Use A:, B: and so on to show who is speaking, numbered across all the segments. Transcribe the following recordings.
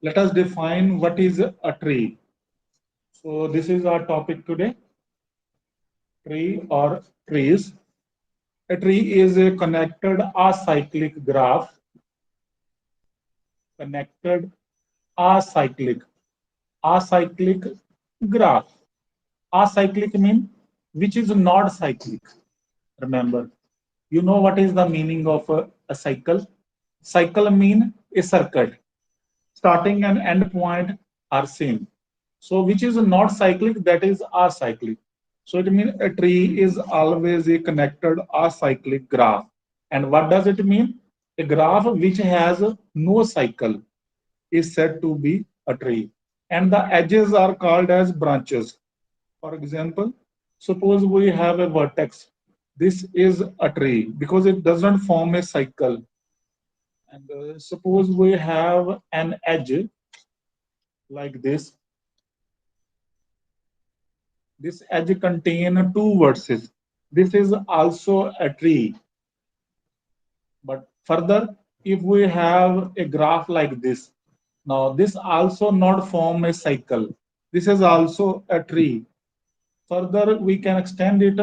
A: Let us define what is a tree. So this is our topic today, tree or trees. A tree is a connected acyclic graph, connected acyclic, acyclic graph. Acyclic mean which is not cyclic. Remember, you know what is the meaning of a cycle? Cycle mean a circuit. Starting and end point are same. So which is not cyclic, that is acyclic. So it means a tree is always a connected acyclic graph. And what does it mean? A graph which has no cycle is said to be a tree. And the edges are called as branches. For example, suppose we have a vertex. This is a tree because it doesn't form a cycle. And suppose we have an edge like this. This edge contain two vertices. This is also a tree. But further, if we have a graph like this, now this also not form a cycle. This is also a tree. Further, we can extend it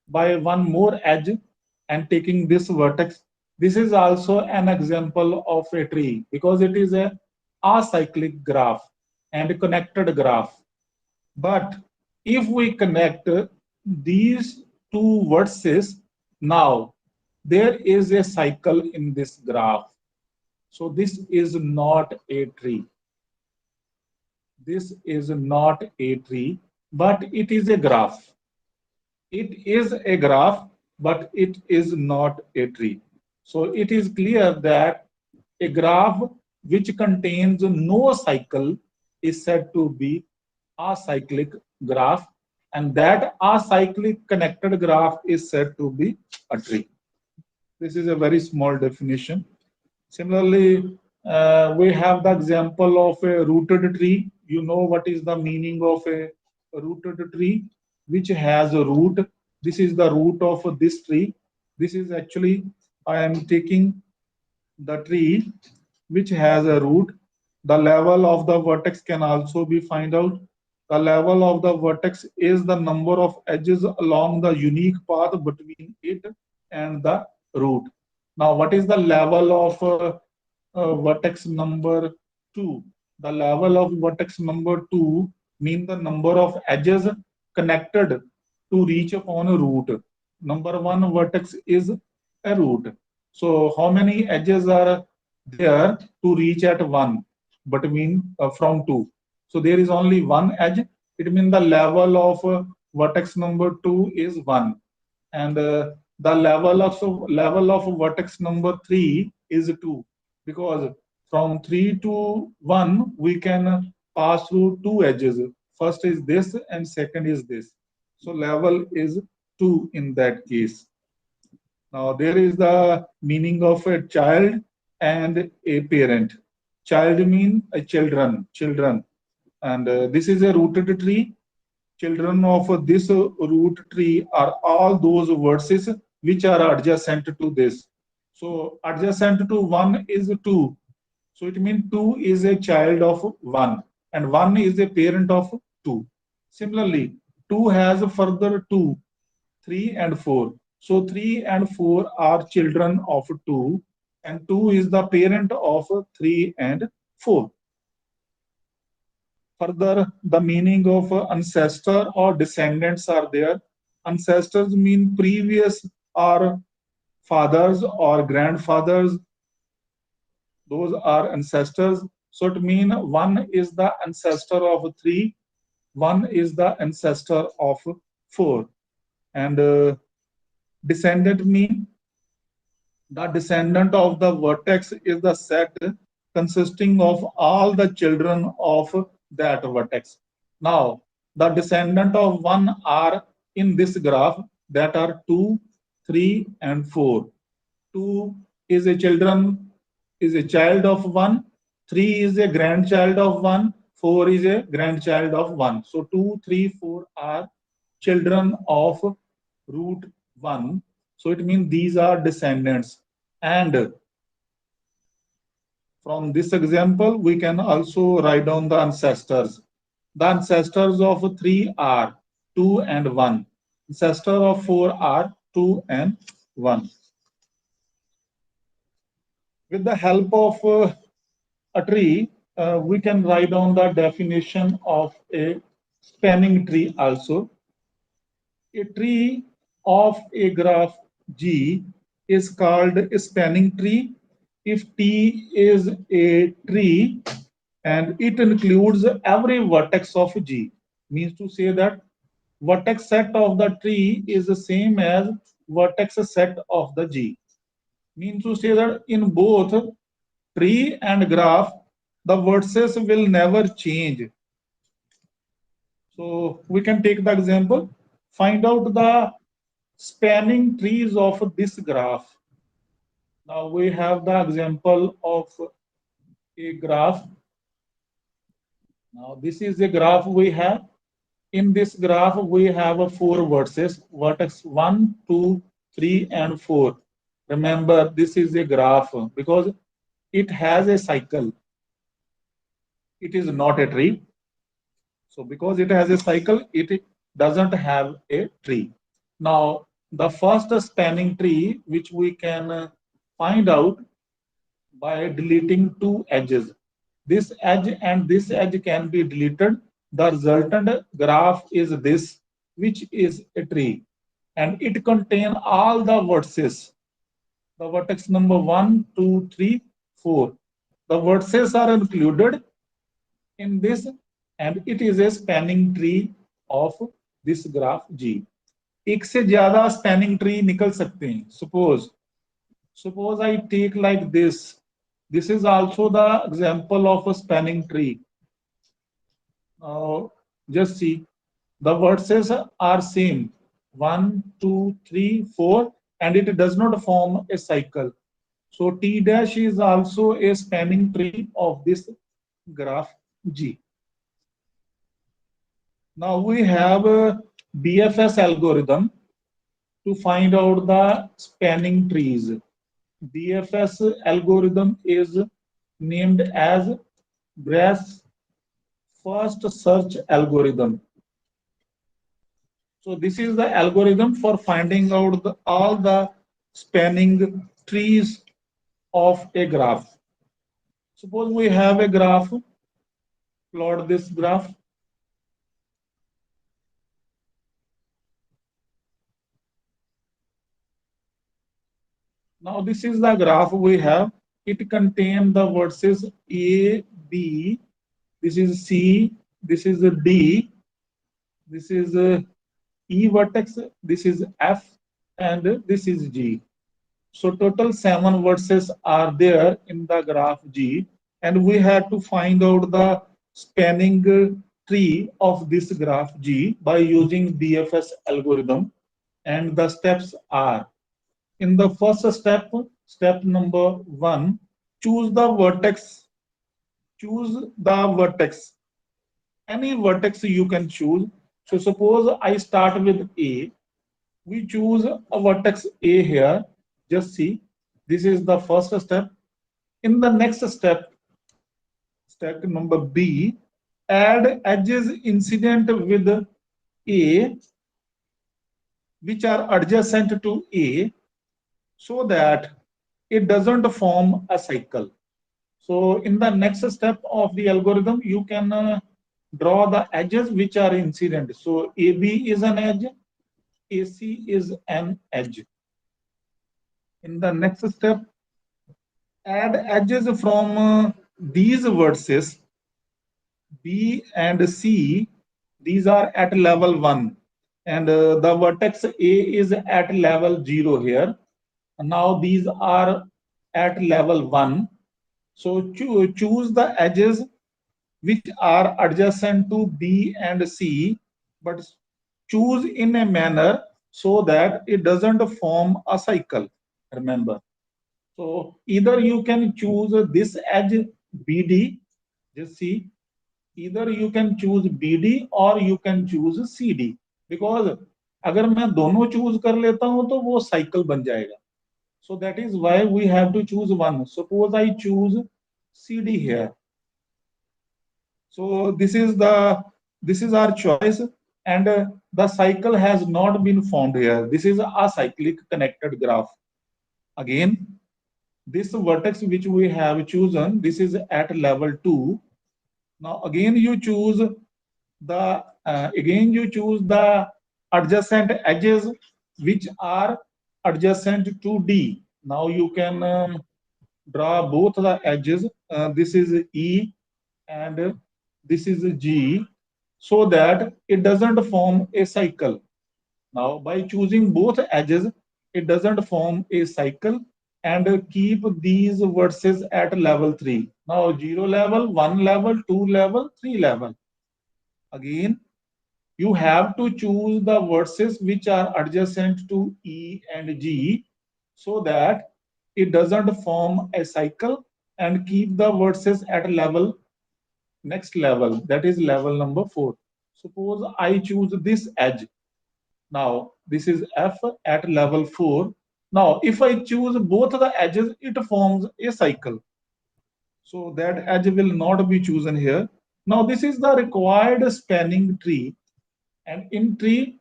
A: by one more edge and taking this vertex. This is also an example of a tree because it is a acyclic graph and connected graph. But if we connect these two vertices, now there is a cycle in this graph. So this is not a tree. This is not a tree, but it is a graph. It is a graph, but it is not a tree. So it is clear that a graph which contains no cycle is said to be acyclic graph, and that acyclic connected graph is said to be a tree. This is a very small definition. Similarly, we have the example of a rooted tree. You know what is the meaning of a rooted tree, which has a root. This is the root of this tree. This is actually, I am taking the tree which has a root. The level of the vertex can also be find out. The level of the vertex is the number of edges along the unique path between it and the root. Now, what is the level of vertex number 2? The level of vertex number 2 mean the number of edges connected to reach upon a root. Number 1 vertex is a root. So how many edges are there to reach at 1 between from 2? So there is only one edge. It means the level of vertex number 2 is 1, and the level of vertex number 3 is 2, because from 3 to 1 we can pass through two edges. First is this and second is this. So level is 2 in that case. Now there is the meaning of a child and a parent. Child mean a children, and this is a rooted tree. Children of this root tree are all those verses which are adjacent to this. So adjacent to 1 is 2. So it means 2 is a child of 1 and 1 is a parent of 2. Similarly, 2 has further 2, 3 and 4. So 3 and 4 are children of 2 and 2 is the parent of 3 and 4. Further, the meaning of ancestor or descendants are there. Ancestors mean previous or fathers or grandfathers. Those are ancestors. So it means one is the ancestor of 3, one is the ancestor of 4. And descendant mean the descendant of the vertex is the set consisting of all the children of that vertex. Now, the descendant of 1 are in this graph, that are 2, 3, and 4. 2 is a children is a child of 1, 3 is a grandchild of 1, 4 is a grandchild of 1. So 2, 3, 4 are children of root 1. So it means these are descendants. And From this example, we can also write down the ancestors. The ancestors of 3 are 2 and 1. Ancestor of 4 are 2 and 1. With the help of a tree, we can write down the definition of a spanning tree also. A tree of a graph G is called a spanning tree if T is a tree and it includes every vertex of G. Means to say that vertex set of the tree is the same as vertex set of the G. Means to say that in both tree and graph, the vertices will never change. So we can take the example, find out the spanning trees of this graph. Now we have the example of a graph. Now this is a graph we have. In this graph, we have four vertices, vertex 1, 2, 3, and 4. Remember, this is a graph because it has a cycle. It is not a tree. So because it has a cycle, it doesn't have a tree. Now, the first spanning tree, which we can find out by deleting two edges. This edge and this edge can be deleted. The resultant graph is this, which is a tree. And it contains all the vertices. The vertex number 1, 2, 3, 4. The vertices are included in this and it is a spanning tree of this graph G. एक से ज्यादा spanning tree निकल सकते हैं. Suppose I take like this. This is also the example of a spanning tree. Now, just see, the vertices are same, 1, 2, 3, 4, and it does not form a cycle. So T dash is also a spanning tree of this graph G. Now we have a BFS algorithm to find out the spanning trees. BFS algorithm is named as Bayes first search algorithm. So this is the algorithm for finding out all the spanning trees of a graph. Suppose we have a graph, plot this graph. Now this is the graph we have. It contains the vertices A, B, this is C, this is D, this is E vertex, this is F, and this is G. So total 7 vertices are there in the graph G, and we have to find out the spanning tree of this graph G by using BFS algorithm. And the steps are, in the first step, step number 1, choose the vertex. Choose the vertex. Any vertex you can choose. So suppose I start with A. We choose a vertex A here. Just see, this is the first step. In the next step, step number B, add edges incident with A, which are adjacent to A, so that it doesn't form a cycle. So in the next step of the algorithm, you can draw the edges which are incident. So AB is an edge, AC is an edge. In the next step, add edges from these vertices B and C. These are at level 1, and the vertex A is at level 0 here. Now these are at level 1. So choose the edges which are adjacent to B and C, but choose in a manner so that it doesn't form a cycle. Remember. So either you can choose this edge BD, just see, either you can choose BD or you can choose CD, because अगर मैं दोनों choose कर लेता हूं तो वो cycle बन जाएगा. So that is why we have to choose one. Suppose I choose CD here. So this is our choice, and the cycle has not been found here. This is a cyclic connected graph. Again, this vertex which we have chosen, this is at level 2. Now again you choose the adjacent edges which are adjacent to D. Now you can draw both the edges. This is E and this is G, so that it doesn't form a cycle. Now by choosing both edges, it doesn't form a cycle, and keep these vertices at level 3. Now 0 level, 1 level, 2 level, 3 level. Again, you have to choose the vertices which are adjacent to E and G, so that it doesn't form a cycle, and keep the vertices at level next level, that is level number 4. Suppose I choose this edge. Now this is F at level 4. Now if I choose both the edges, it forms a cycle. So that edge will not be chosen here. Now this is the required spanning tree, and in tree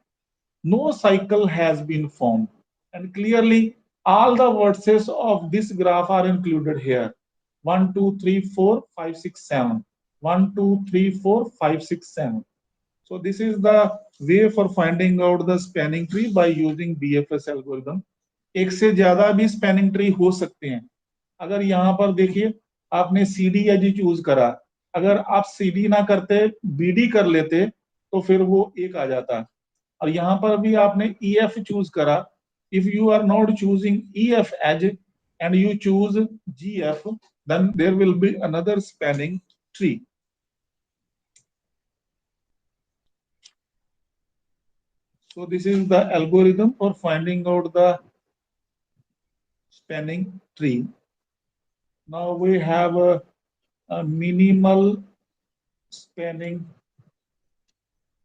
A: no cycle has been formed, and clearly all the vertices of this graph are included here. 1 2 3 4 5 6 7. 1 2 3 4 5 6 7. So this is the way for finding out the spanning tree by using BFS algorithm. एक से ज्यादा भी spanning tree हो सकते हैं. अगर यहाँ पर देखिए आपने CD एज चूज करा, अगर आप CD ना करते BD कर लेते तो फिर वो एक आ जाता. और यहाँ पर भी आपने EF चूज करा. If you are not choosing EF edge and you choose GF, then there will be another spanning tree. So this is the algorithm for finding out the spanning tree. Now we have a minimal spanning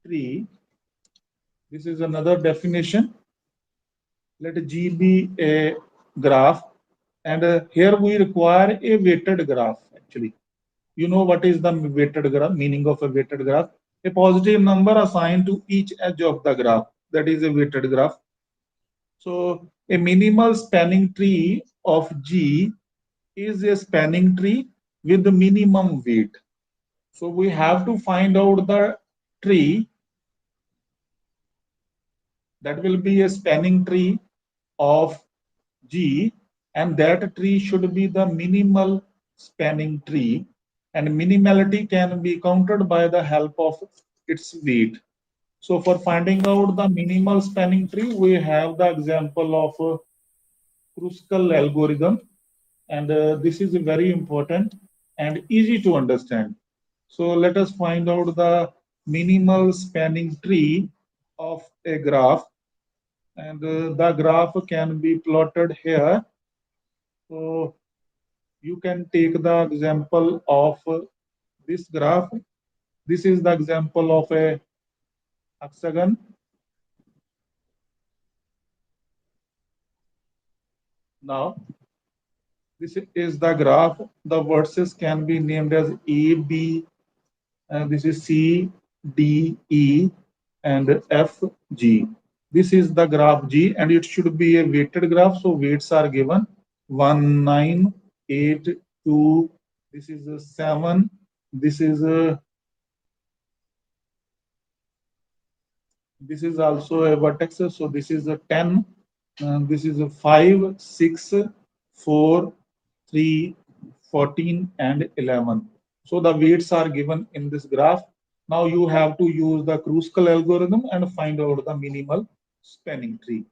A: tree. This is another definition. Let G be a graph, and here we require a weighted graph. Actually, you know what is the weighted graph? Meaning of a weighted graph: a positive number assigned to each edge of the graph. That is a weighted graph. So a minimal spanning tree of G is a spanning tree with the minimum weight. So we have to find out the tree that will be a spanning tree of G, and that tree should be the minimal spanning tree, and minimality can be counted by the help of its weight. So for finding out the minimal spanning tree, we have the example of Kruskal algorithm, and this is very important and easy to understand. So let us find out the minimal spanning tree of a graph, and the graph can be plotted here. So you can take the example of this graph. This is the example of a hexagon. Now this is the graph. The vertices can be named as A, B, this is C, D, E, and F, G. This is the graph G, and it should be a weighted graph. So weights are given 1, 9, 8, 2. This is a 7. This is also a vertex. So this is a 10. This is a 5, 6, 4, 3, 14, and 11. So the weights are given in this graph. Now you have to use the Kruskal algorithm and find out the minimal spanning tree.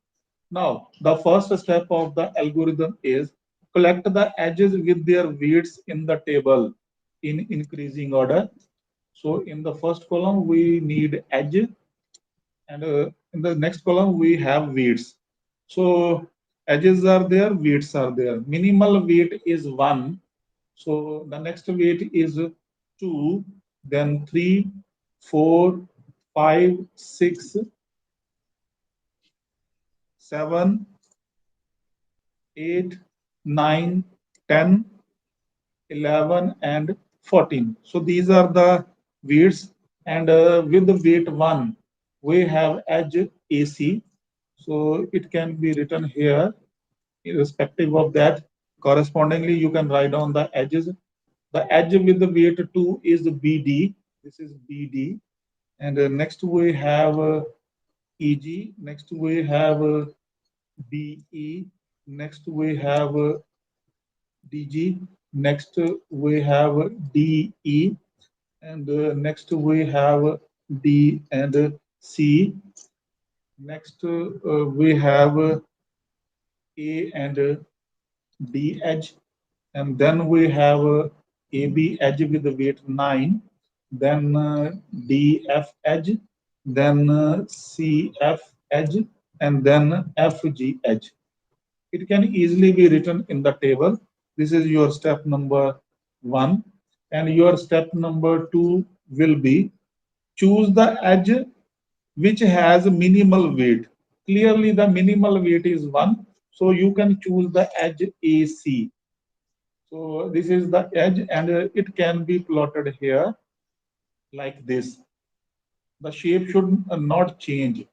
A: Now the first step of the algorithm is collect the edges with their weights in the table in increasing order. So in the first column we need edge, and in the next column we have weights. So edges are there, weights are there. Minimal weight is 1. So the next weight is 2, then 3, 4, 5, 6, 7, 8, 9, 10, 11 and 14. So these are the weights, and with the weight 1 we have edge AC. So it can be written here irrespective of that. Correspondingly you can write down the edges. The edge with the weight 2 is BD. This is BD. And next we have EG. Next we have BE. Next we have DG. Next we have DE, and next we have D and C. Next we have A and D edge, and then we have AB edge with the weight 9, then DF edge, then CF edge, and then FG edge. It can easily be written in the table. This is your step number 1, and your step number 2 will be choose the edge which has minimal weight. Clearly the minimal weight is 1, so you can choose the edge AC. So this is the edge, and it can be plotted here like this. The shape should not change.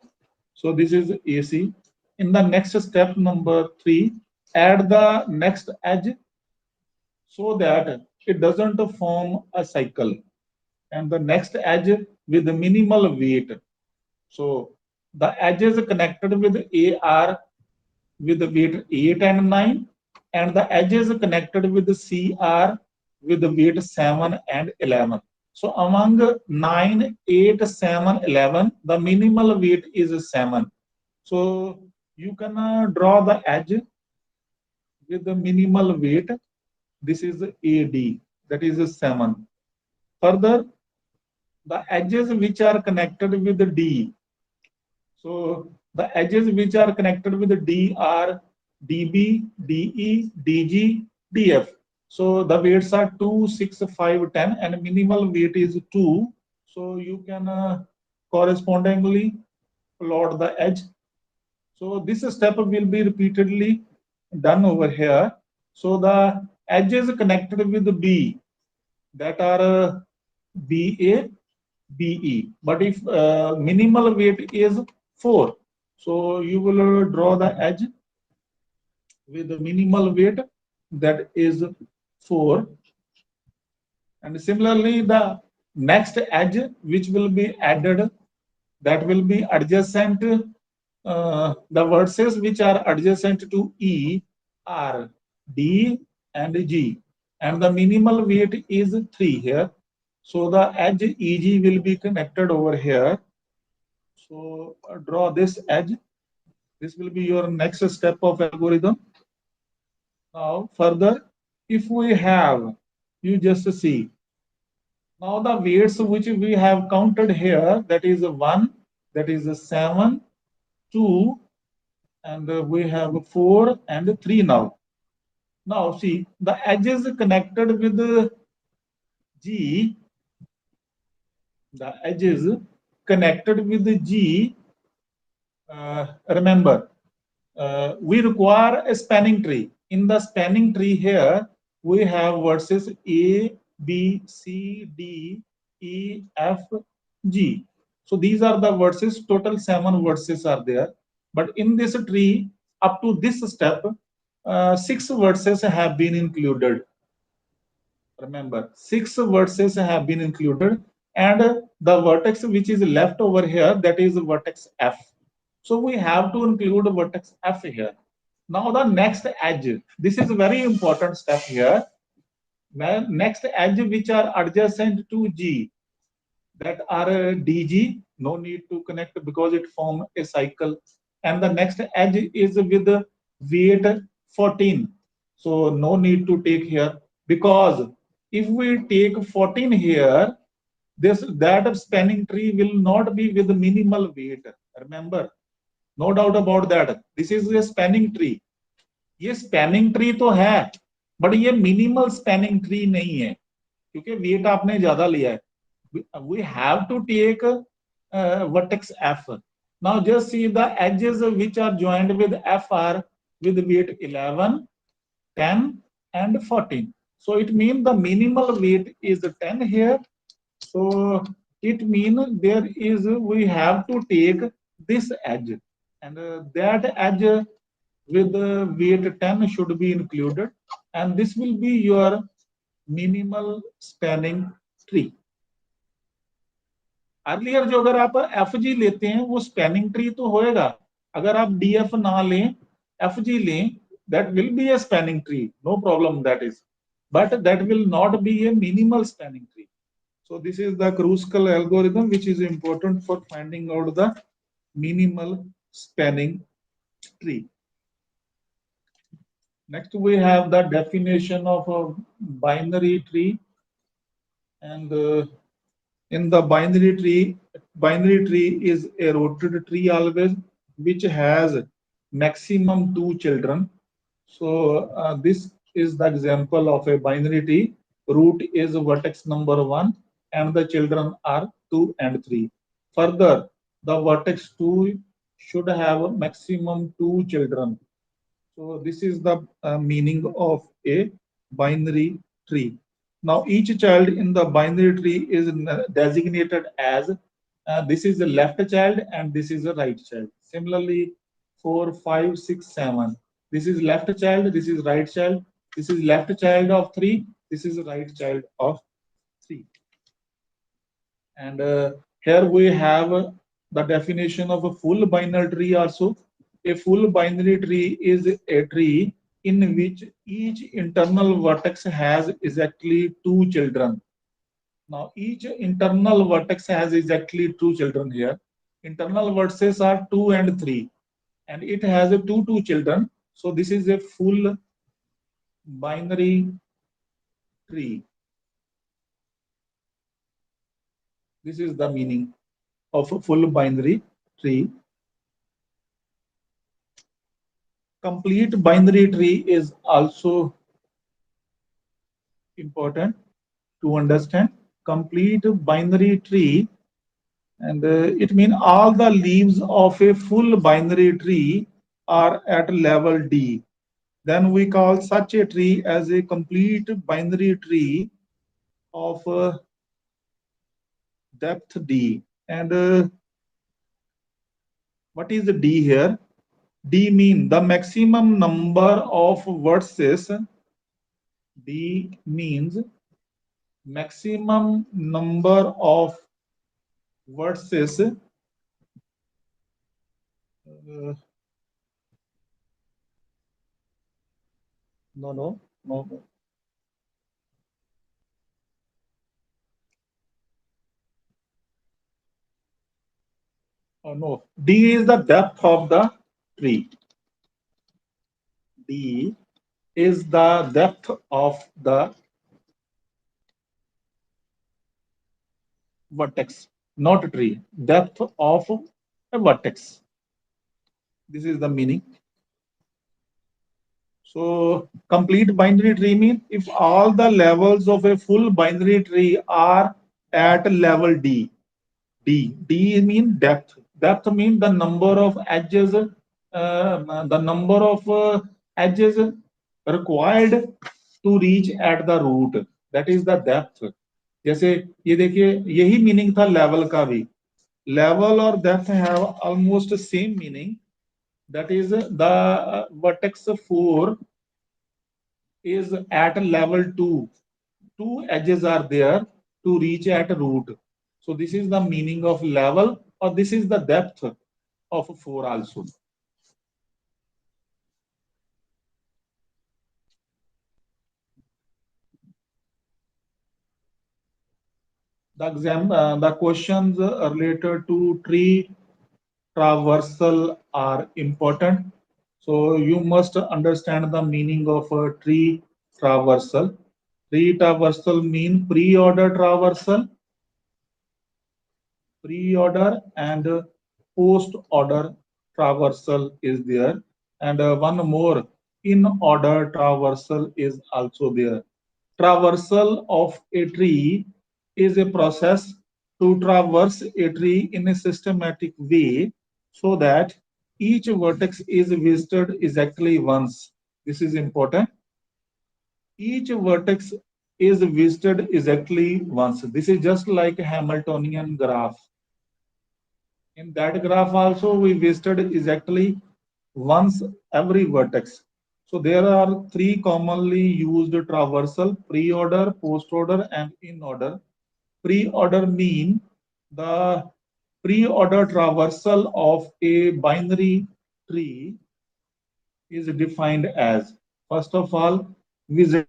A: So this is AC. In the next step number 3, add the next edge so that it doesn't form a cycle. And the next edge with the minimal weight. So the edges connected with A are with the weight 8 and 9, and the edges connected with the C are with the weight 7 and 11. So among 9, 8, 7, 11, the minimal weight is 7. So you can draw the edge with the minimal weight. This is AD, that is 7. Further, the edges which are connected with the D. So the edges which are connected with the D are DB, DE, DG, DF. So the weights are 2, 6, 5, 10, and minimal weight is 2. So you can correspondingly plot the edge. So this step will be repeatedly done over here. So the edges connected with the B, that are BA, BE. But if minimal weight is 4, so you will draw the edge with the minimal weight, that is 4. And similarly, the next edge which will be added, that will be adjacent, the vertices which are adjacent to E are D and G, and the minimal weight is 3 here. So the edge EG will be connected over here. So draw this edge. This will be your next step of algorithm. Now further, if we have, you just see, now the weights which we have counted here, that is 1, that is 7, 2, and we have 4 and 3 now. Now see, the edges connected with G, the edges connected with G, remember, we require a spanning tree. In the spanning tree here, we have vertices A, B, C, D, E, F, G. So these are the vertices, total 7 vertices are there. But in this tree, up to this step, 6 vertices have been included. Remember, 6 vertices have been included, and the vertex which is left over here, that is vertex F. So we have to include vertex F here. Now the next edge, this is a very important step here. Next edge which are adjacent to G, that are DG, no need to connect because it form a cycle. And the next edge is with the weight 14. So no need to take here, because if we take 14 here, that spanning tree will not be with minimal weight. Remember, no doubt about that. This is a spanning tree. ये spanning tree तो है, but ये minimal spanning tree नहीं है, क्योंकि wait आपने ज्यादा लिया है. We have to take vertex F. Now just see the edges which are joined with F are with weight 11, 10, and 14. So it means the minimal weight is 10 here. So it means there is, we have to take this edge, and that edge with the weight 10 should be included, and this will be your minimal spanning tree. Earlier जो अगर आप F G लेते हैं वो spanning tree तो होएगा, अगर आप डी एफ ना लें एफ जी लें that will be a spanning tree, no problem that is, but that will not be a minimal spanning tree. So this is the Kruskal algorithm which is important for finding out the minimal spanning tree. Next we have the definition of a binary tree, and in the binary tree is a rooted tree always which has maximum 2 children. So this is the example of a binary tree. Root is vertex number 1 and the children are 2 and 3. Further, the vertex 2 should have a maximum 2 children. So this is the meaning of a binary tree. Now each child in the binary tree is designated as this is the left child and this is the right child. Similarly, 4, 5, 6, 7. This is left child, this is right child, this is left child of 3, this is right child of 3. And here we have the definition of a full binary tree also. A full binary tree is a tree in which each internal vertex has exactly 2 children. Now each internal vertex has exactly 2 children here. Internal vertices are 2 and 3 and it has a 2 children. So this is a full binary tree. This is the meaning of a full binary tree. Complete binary tree is also important to understand. Complete binary tree, and it means all the leaves of a full binary tree are at level D. Then we call such a tree as a complete binary tree of depth D. And what is the D here? D mean the maximum number of vertices. D means maximum number of vertices no. Oh, no. D is the depth of the tree. D is the depth of the vertex, not tree. Depth of a vertex. This is the meaning. So complete binary tree means if all the levels of a full binary tree are at level D. D means depth. Depth means the number of edges, edges required to reach at the root. That is the depth. जैसे ये देखिए यही meaning था level का भी. Level or depth have almost same meaning. That is the vertex 4 is at level 2. 2 edges are there to reach at root. So this is the meaning of level, or this is the depth of 4 also. The questions related to tree traversal are important. So you must understand the meaning of a tree traversal. Tree traversal mean pre-order traversal, pre-order and post-order traversal is there, and one more in-order traversal is also there. Traversal of a tree is a process to traverse a tree in a systematic way so that each vertex is visited exactly once. This is important. Each vertex is visited exactly once. This is just like a Hamiltonian graph. In that graph also we visited exactly once every vertex. So there are three commonly used traversal: pre-order, post-order, and in-order. Pre-order mean the pre-order traversal of a binary tree is defined as, first of all, visit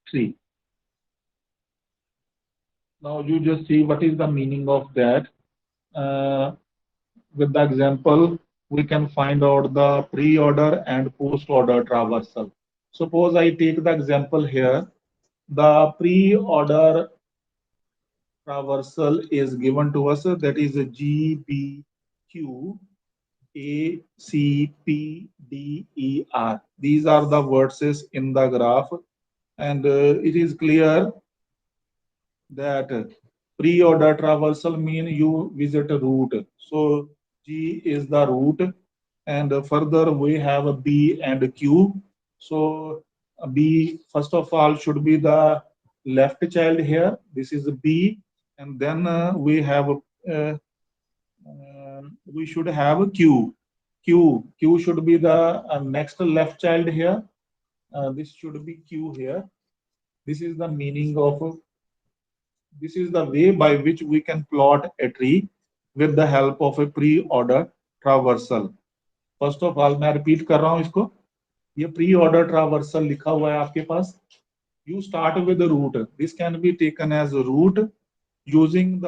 A: tree. Now you just see what is the meaning of that. Uh, with the example, we can find out the pre-order and post-order traversal. Suppose I take the example here. The pre-order traversal is given to us, that is G, B, Q, A, C, P, D, E, R. These are the vertices in the graph, and it is clear that pre-order traversal mean you visit a route. So G is the route, and further we have a B and Q. So B first of all should be the left child here. This is B, and then we should have a Q. Q should be the next left child here. This should be Q here. This is the meaning of This is the way by which we can plot a tree with the help of a pre-order traversal. First of all मैं repeat कर रहा हूं इसको. ये pre order traversal लिखा हुआ है आपके पास. You start with the root. This can be taken as a root. Using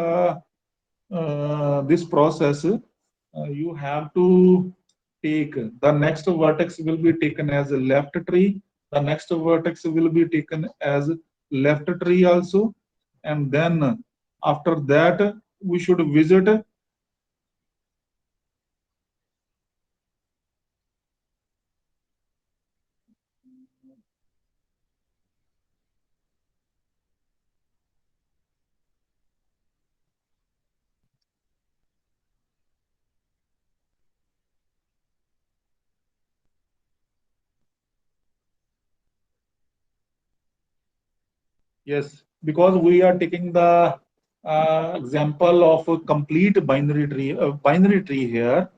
A: this process, you have to take the next vertex will be taken as a left tree. The next vertex will be taken as left tree also, and then after that we should visit. Yes, because we are taking the example of a complete binary tree here.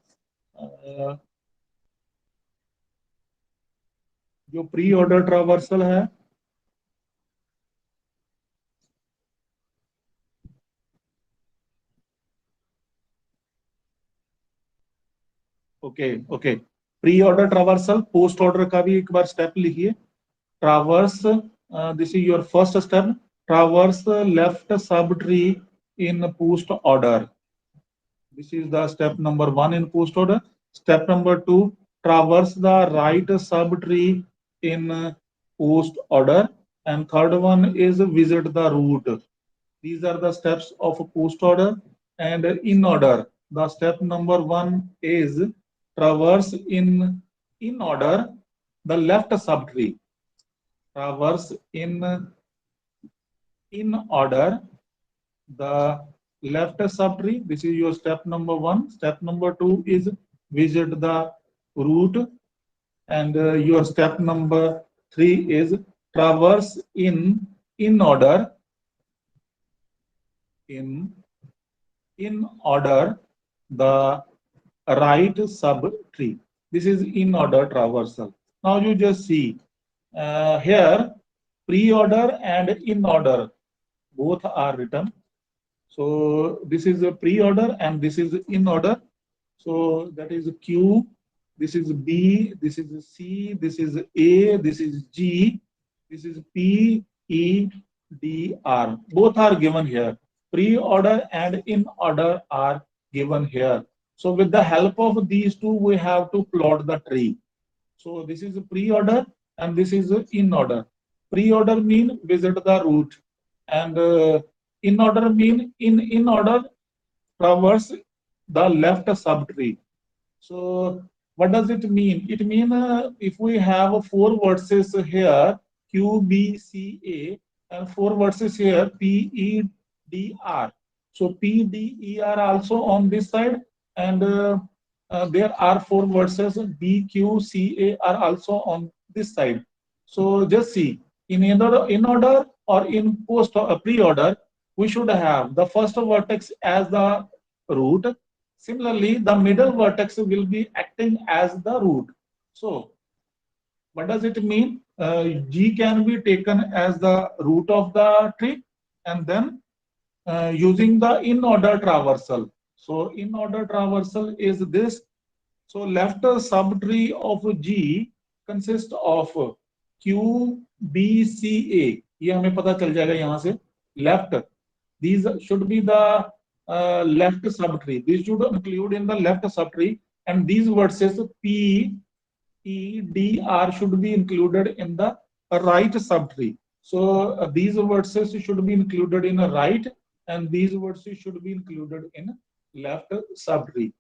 A: uh, जो pre order traversal है, okay okay, pre order traversal, post order का भी एक बार step लिखिए. Traverse, this is your first step. Traverse left sub tree in post order. This is the step number one in post order. Step number two, traverse the right subtree in post order. And third one is visit the root. These are the steps of post order. And in order, the step number one is traverse in order the left subtree. Traverse in order the left subtree. This is your step number one. Step number two is visit the root, and your step number three is traverse in order in order the right subtree. This is in order traversal. Now you just see here pre-order and in order both are written. So this is a pre-order and this is in order. So that is Q, this is B, this is C, this is A, this is G, this is P, E, D, R. Both are given here. Pre-order and in order are given here. So with the help of these two, we have to plot the tree. So this is pre-order and this is in order. Pre-order mean visit the route, and in order mean in order traverse the left subtree. So what does it mean? It means if we have four verses here, Q, B, C, A, and four verses here, P, E, D, R. So P, D, E are also on this side, and there are four verses B, Q, C, A are also on this side. So just see, in order or in post pre-order, we should have the first vertex as the root. Similarly, the middle vertex will be acting as the root. So, what does it mean? G can be taken as the root of the tree, and then using the in order traversal. So, in order traversal is this. So, left subtree of G consists of Q, B, C, A. ये हमें पता चल जाएगा यहाँ से. Left. These should be the left subtree. These should include in the left subtree, and these verses P, E, D, R should be included in the right subtree. So these verses should be included in the right, and these verses should be included in left subtree.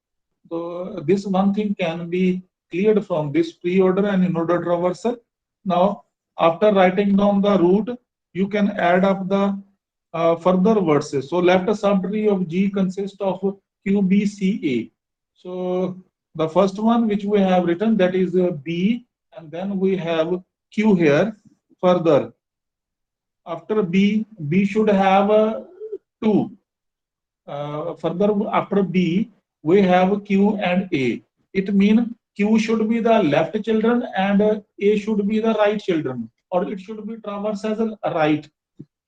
A: So this one thing can be cleared from this pre-order and in-order traversal. Now, after writing down the root, you can add up the further verses. So left subtree of G consists of Q, B, C, A. So the first one which we have written, that is B, and then we have Q here. Further, after B, B should have 2. Further, after B, we have Q and A. It means Q should be the left children and A should be the right children, or it should be traversed as a right.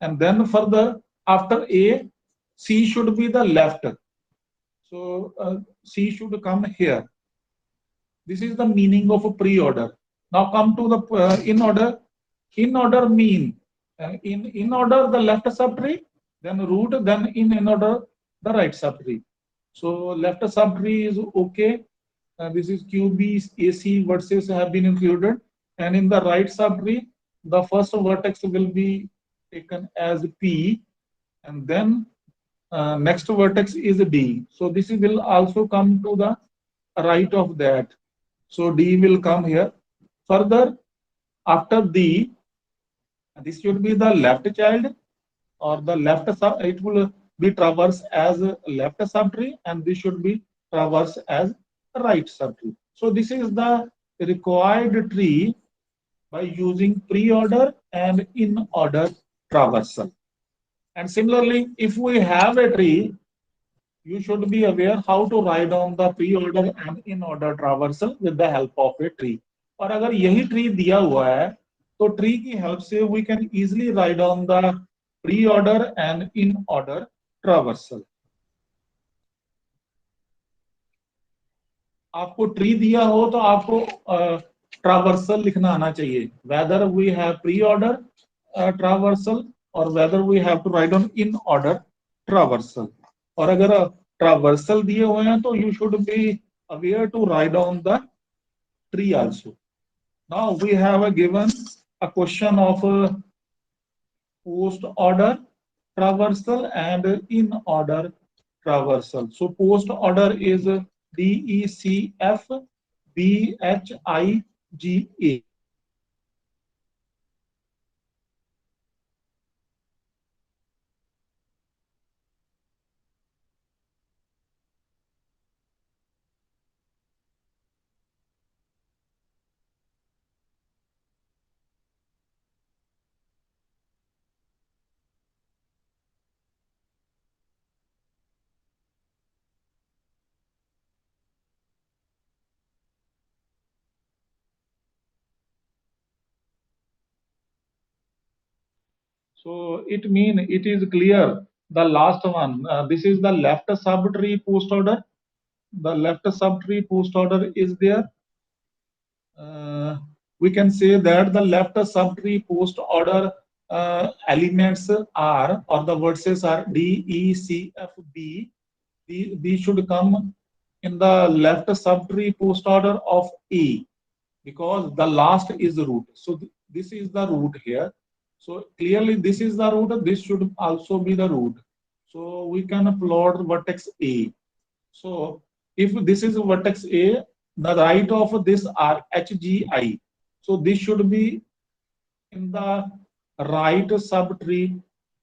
A: And then further, after A, C should be the left. So C should come here. This is the meaning of a pre-order. Now come to the in order. In order mean in order the left subtree, then root, then in order the right subtree. So left subtree is okay. This is QB, AC verses have been included, and in the right subtree, the first vertex will be taken as P, and then next vertex is D. So this will also come to the right of that. So D will come here. Further, after D, this should be the left child or the left sub. It will be traversed as left subtree, and this should be traversed as right subtree. So this is the required tree by using pre-order and in-order traversal. And similarly, if we have a tree, you should be aware how to write down the pre-order and in-order traversal with the help of a tree. और अगर यही tree दिया हुआ है तो tree की help से we can easily write down the pre-order and in-order traversal. आपको ट्री दिया हो तो आपको ट्रावर्सल लिखना आना चाहिए, whether we have pre-order traversal or whether we have to write down in-order traversal. और अगर ट्रावर्सल दिए हुए हैं तो you should be aware to write down the tree also. Now we have given a question of post order traversal and in order traversal. So post order is DECF BHIGA. So it means it is clear. The last one, this is the left subtree post order. The left subtree post order is there. We can say that the left subtree post order elements are, or the verses are D, E, C, F, B. These should come in the left subtree post order of A. because the last is the root. So this is the root here. So clearly this is the root. This should also be the root. So we can plot vertex A. So if this is vertex A, the right of this are HGI. So this should be in the right subtree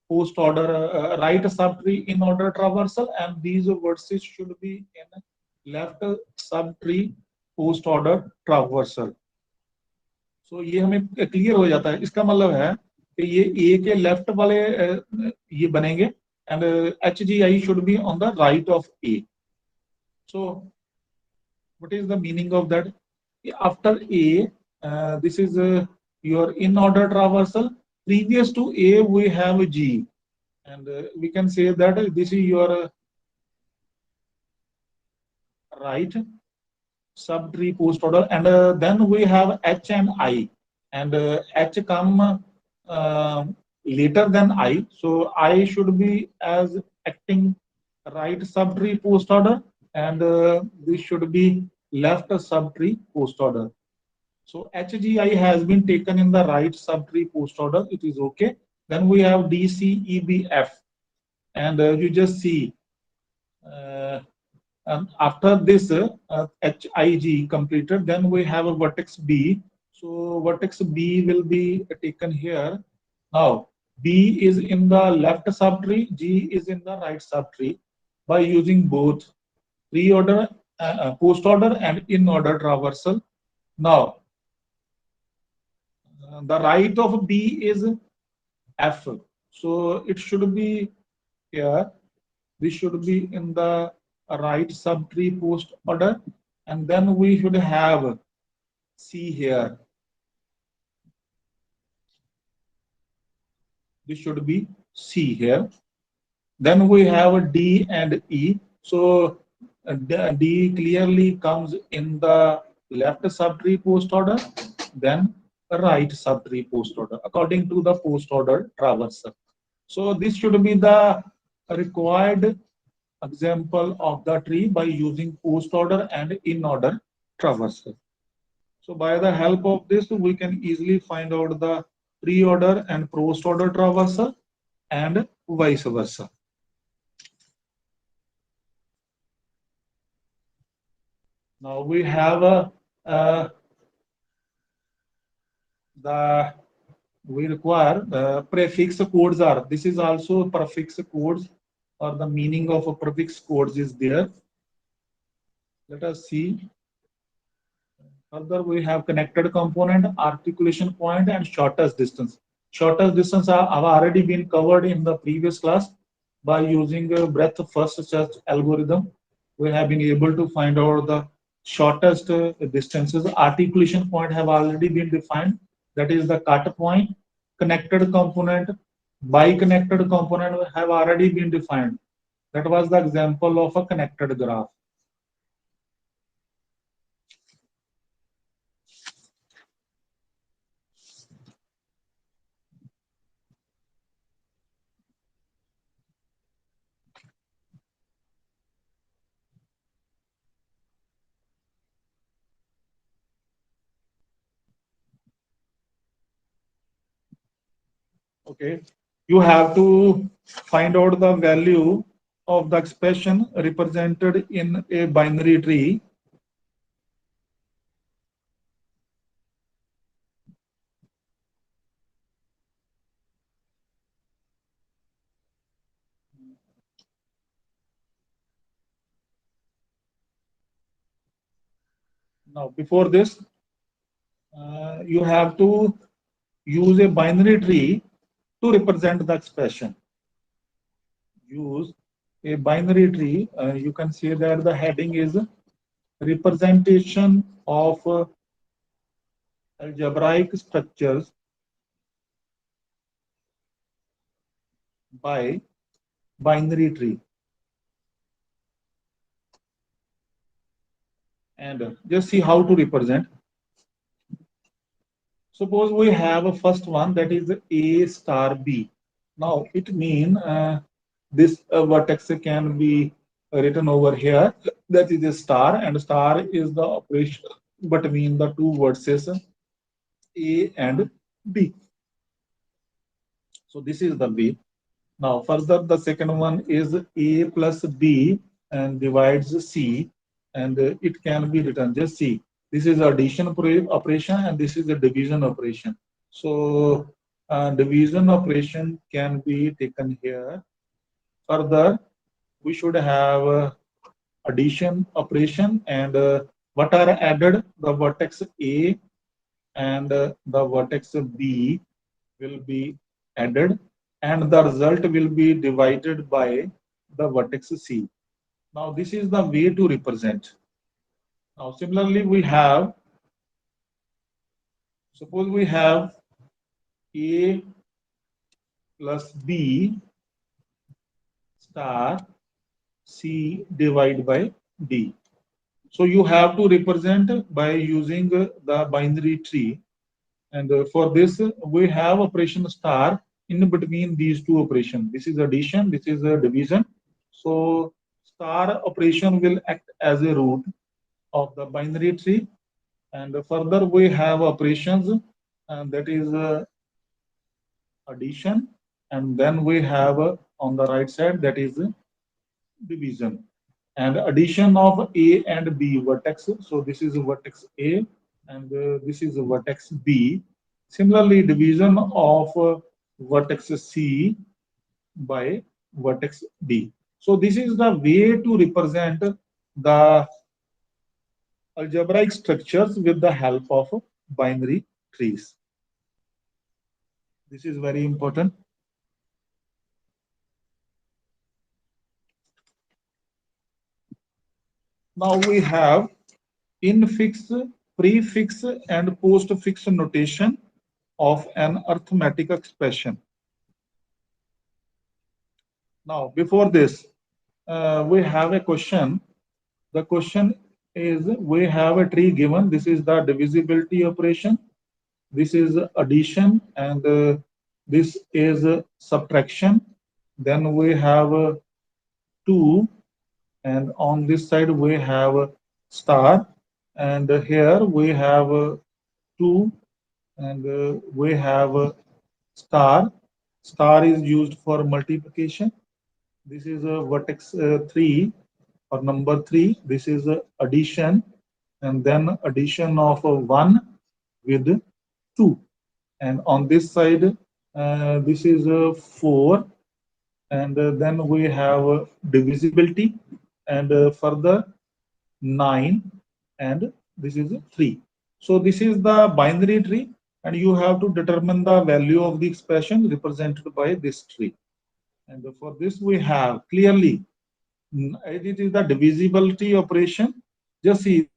A: post order, right subtree in order traversal, and these vertices should be in left subtree post order traversal. सो ये हमें clear हो जाता है, इसका मतलब है कि ये ए के लेफ्ट वाले ये बनेंगे and H G I should be on the right of A. So what is the meaning of that? After A, this is your in order traversal. Previous to A, we have G, and we can say that this is your right subtree post order, and then we have H and I, and H come later than I, so I should be as acting right subtree post order, and this should be left subtree post order. So HGI has been taken in the right subtree post order. It is okay. Then we have DCEBF, and you just see uh, after this HIG completed, then we have a vertex B. So vertex B will be taken here. Now B is in the left subtree, G is in the right subtree by using both pre-order, post order, and in order traversal. Now the right of B is F. So it should be here. This should be in the right subtree post order. And then we should have C here. This should be C here. Then we have D and E. So D clearly comes in the left subtree post order, then right subtree post order according to the post order traversal. So this should be the required example of the tree by using post order and in order traversal. So by the help of this, we can easily find out the pre-order and post-order traversal and vice versa. Now we have the we require prefix codes are. This is also prefix codes, or the meaning of a prefix codes is there. Let us see. Further, we have connected component, articulation point, and shortest distance. Shortest distance have already been covered in the previous class by using breadth first search algorithm. We have been able to find out the shortest distances. Articulation point have already been defined. That is the cut point. Connected component, bi-connected component have already been defined. That was the example of a connected graph. Okay, you have to find out the value of the expression represented in a binary tree. Now before this, you have to use a binary tree to represent the expression. Use a binary tree. You can say that the heading is representation of algebraic structures by binary tree. And just see how to represent. Suppose we have a first one, that is A star B. Now it means this vertex can be written over here. That is a star, and star is the operation between the two vertices A and B. So this is the B. Now further the second one is A plus B and divides C, and it can be written just C. This is addition operation and this is a division operation. So division operation can be taken here. Further, we should have addition operation, and what are added? The vertex A and the vertex B will be added, and the result will be divided by the vertex C. Now this is the way to represent. Now similarly we have, suppose we have A plus B star C divided by D. So you have to represent by using the binary tree, and for this we have operation star in between these two operations. This is addition, this is a division. So star operation will act as a root of the binary tree, and further we have operations, and that is addition, and then we have on the right side, that is division, and addition of A and B vertex. So this is vertex A, and this is vertex B. Similarly, division of vertex C by vertex D. So this is the way to represent the algebraic structures with the help of binary trees. This is very important. Now we have infix, prefix, and postfix notation of an arithmetic expression. Now, before this, we have a question. The question is, we have a tree given. This is the divisibility operation. This is addition, and this is subtraction. Then we have 2, and on this side we have star, and here we have 2, and we have star. Star is used for multiplication. This is a vertex 3 or number 3. This is addition, and then addition of 1 with 2. And on this side, this is 4, and then we have divisibility, and further 9, and this is 3. So this is the binary tree, and you have to determine the value of the expression represented by this tree. And for this we have clearly, it is the divisibility operation. Just see,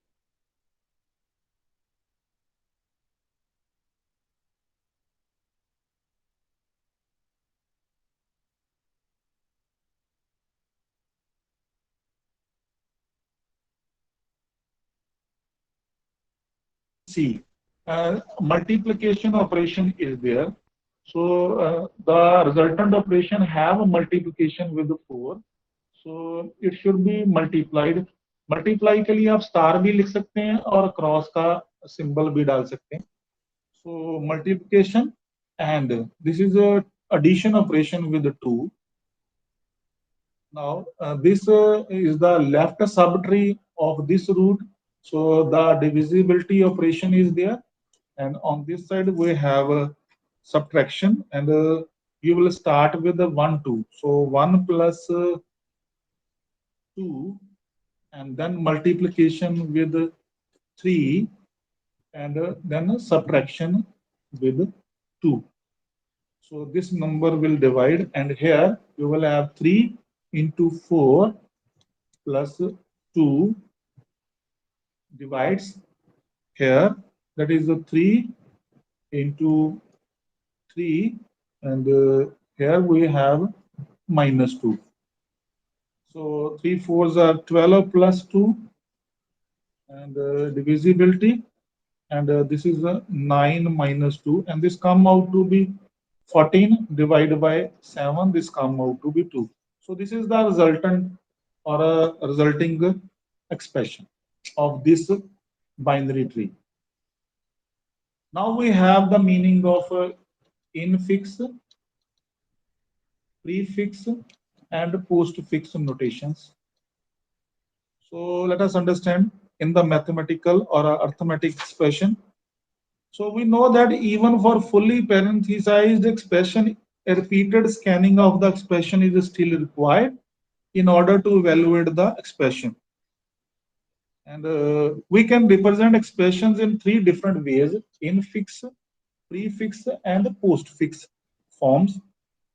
A: see, multiplication operation is there. So the resultant operation have a multiplication with 4. So it should be multiplied. Multiply के लिए आप star भी लिख सकते हैं और cross का symbol भी डाल सकते हैं. So multiplication, and this is a addition operation with 2. Now this is the left subtree of this root. So the divisibility operation is there, and on this side we have subtraction, and you will start with the 1 2. So 1 plus 2, and then multiplication with 3, and then subtraction with 2. So this number will divide, and here you will have 3 into 4 plus 2 divides here, that is the 3 into 3, and here we have minus 2. So 3 fours are 12 plus 2, and divisibility, and this is 9 minus 2, and this come out to be 14 divided by 7, this come out to be 2. So this is the resultant or a resulting expression of this binary tree. Now we have the meaning of infix, prefix, and postfix notations. So let us understand in the mathematical or arithmetic expression. So we know that even for fully parenthesized expression, a repeated scanning of the expression is still required in order to evaluate the expression. And we can represent expressions in three different ways: infix, prefix, and postfix forms.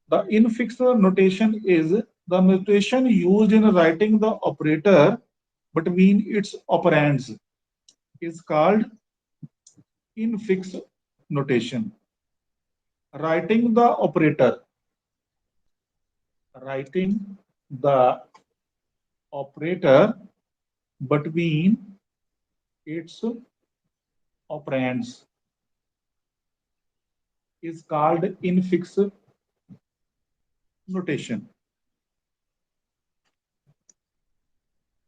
A: The infix notation is the notation used in writing the operator between its operands is called infix notation. Writing the operator, writing the operator between its operands is called infix notation.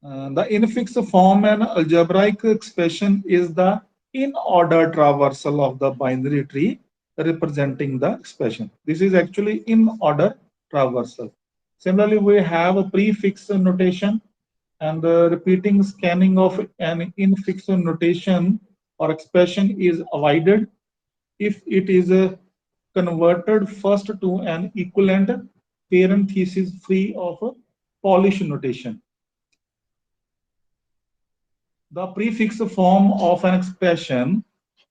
A: The infix form an algebraic expression is the in-order traversal of the binary tree representing the expression. This is actually in-order traversal. Similarly, we have a prefix notation, and the repeating scanning of an infix notation or expression is avoided if it is converted first to an equivalent parenthesis free of Polish notation. The prefix form of an expression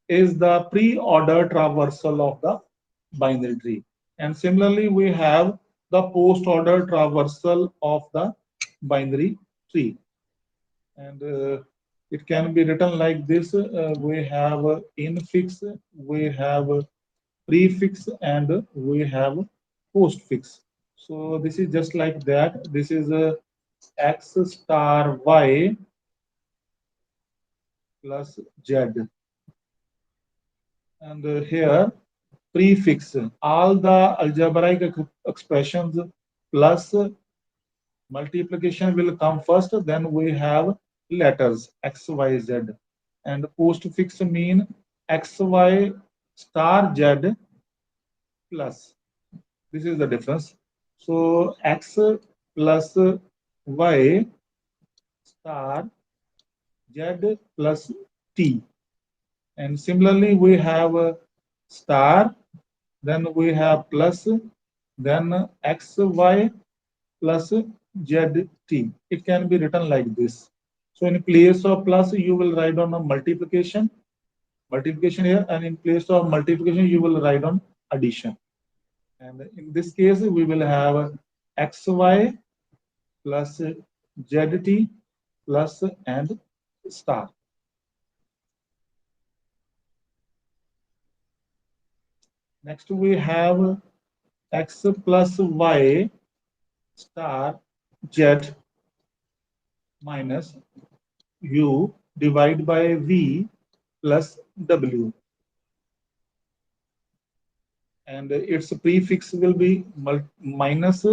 A: is the pre-order traversal of the binary tree. And similarly, we have the post-order traversal of the binary tree. And it can be written like this. We have infix, we have prefix, and we have postfix. So this is just like that. This is x star y plus z. And here prefix, all the algebraic expressions plus multiplication will come first, then we have letters x, y, z. And postfix mean x, y star z plus. This is the difference. So x plus y star z plus t. And similarly, we have star, then we have plus, then xy plus zt. It can be written like this. So in place of plus, you will write on a multiplication here, and in place of multiplication, you will write on addition. And in this case, we will have xy plus zt plus and star. Next, we have x plus y star z minus u divided by v plus w. And its prefix will be minus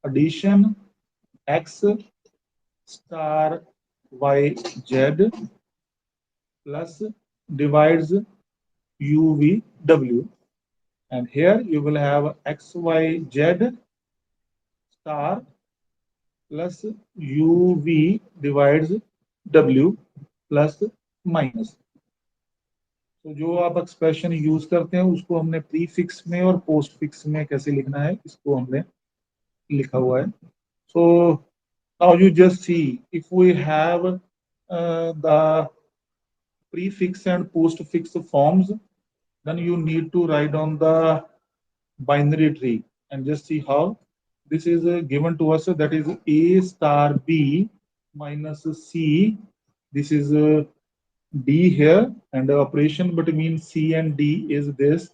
A: addition x star y z plus divides u v w. And here you will have x y z star plus u v divides w plus minus. तो जो आप expression use करते हैं उसको हमने prefix में और post fix में कैसे लिखना है इसको हमने लिखा हुआ है. So now you just see, if we have the prefix and postfix forms, then you need to write on the binary tree and just see how this is given to us. That is a star b minus c. This is d here, and the operation between c and d is this,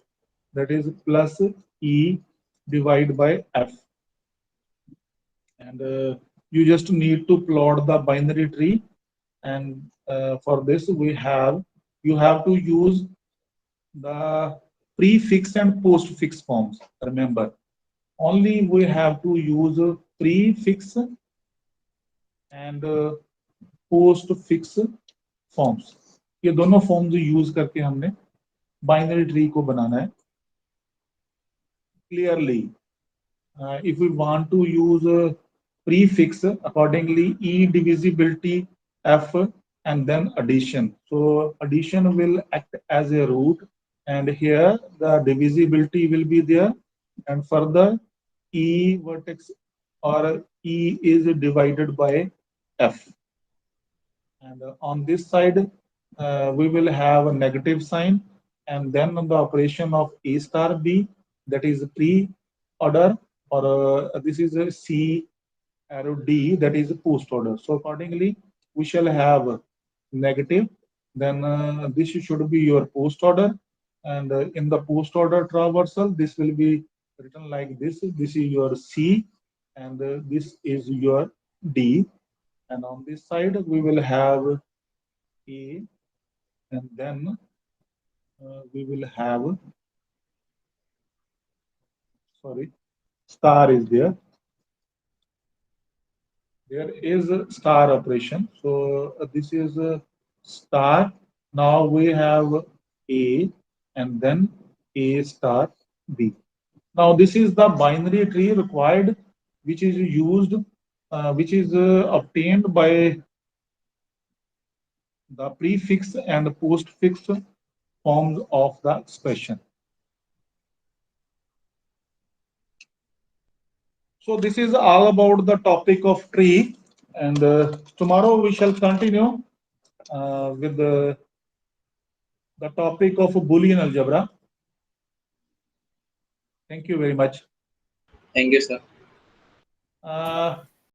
A: that is plus e divided by f. And you just need to plot the binary tree, and for this you have to use the prefix and postfix forms. Remember, only we have to use prefix and postfix forms. ये दोनों forms use करके हमने binary tree को बनाना है. Clearly, if we want to use a prefix, accordingly E divisibility F and then addition. So addition will act as a root, and here the divisibility will be there, and further E vertex or E is divided by F. And on this side, we will have a negative sign, and then the operation of A star B, that is pre-order, or this is a C arrow D, that is post order. So accordingly, we shall have negative, then this should be your post order, and in the post order traversal, this will be written like this. This is your C, and this is your D, and on this side we will have A, and then we will have, sorry, star is there. There is a star operation. So this is a star. Now we have A and then A star B. Now this is the binary tree required, which is used, which is obtained by the prefix and postfix forms of the expression. So this is all about the topic of tree, and tomorrow we shall continue with the topic of Boolean algebra. Thank you very much.
B: Thank you, sir.